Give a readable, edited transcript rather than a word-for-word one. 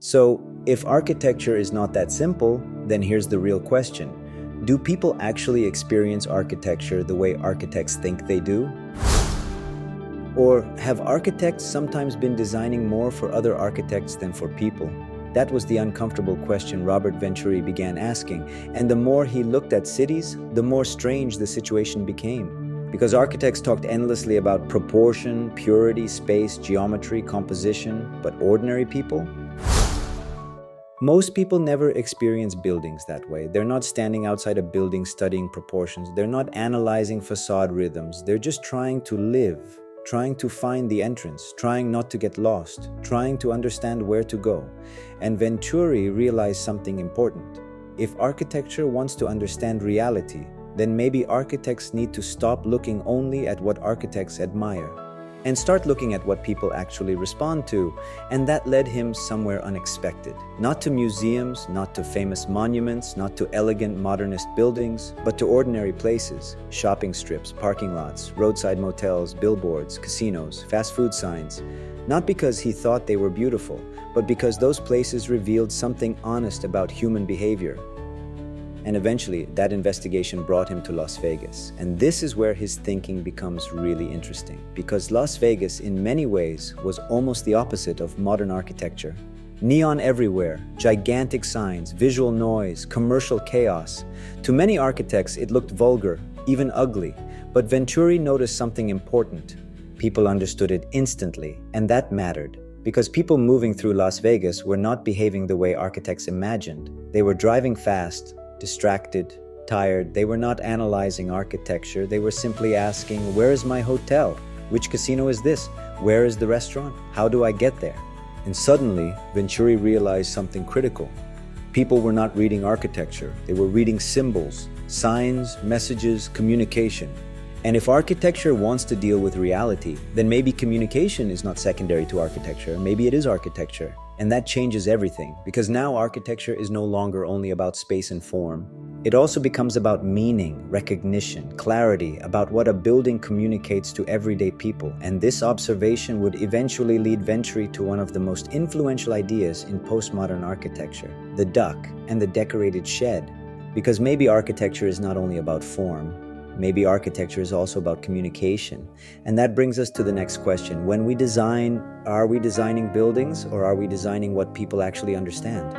So, if architecture is not that simple, then here's the real question. Do people actually experience architecture the way architects think they do? Or have architects sometimes been designing more for other architects than for people? That was the uncomfortable question Robert Venturi began asking, and the more he looked at cities, the more strange the situation became. Because architects talked endlessly about proportion, purity, space, geometry, composition, but ordinary people? Most people never experience buildings that way. They're not standing outside a building studying proportions. They're not analyzing facade rhythms. They're just trying to live, trying to find the entrance, trying not to get lost, trying to understand where to go. And Venturi realized something important. If architecture wants to understand reality, then maybe architects need to stop looking only at what architects admire and start looking at what people actually respond to. And that led him somewhere unexpected. Not to museums, not to famous monuments, not to elegant modernist buildings, but to ordinary places, shopping strips, parking lots, roadside motels, billboards, casinos, fast food signs. Not because he thought they were beautiful, but because those places revealed something honest about human behavior. And eventually, that investigation brought him to Las Vegas. And this is where his thinking becomes really interesting, because Las Vegas, in many ways, was almost the opposite of modern architecture. Neon everywhere, gigantic signs, visual noise, commercial chaos. To many architects, it looked vulgar, even ugly. But Venturi noticed something important. People understood it instantly, and that mattered. Because people moving through Las Vegas were not behaving the way architects imagined. They were driving fast, distracted, tired. They were not analyzing architecture. They were simply asking, where is my hotel? Which casino is this? Where is the restaurant? How do I get there? And suddenly, Venturi realized something critical. People were not reading architecture. They were reading symbols, signs, messages, communication. And if architecture wants to deal with reality, then maybe communication is not secondary to architecture. Maybe it is architecture. And that changes everything, because now architecture is no longer only about space and form. It also becomes about meaning, recognition, clarity, about what a building communicates to everyday people. And this observation would eventually lead Venturi to one of the most influential ideas in postmodern architecture, the duck and the decorated shed. Because maybe architecture is not only about form, maybe architecture is also about communication. And that brings us to the next question. When we design, are we designing buildings, or are we designing what people actually understand?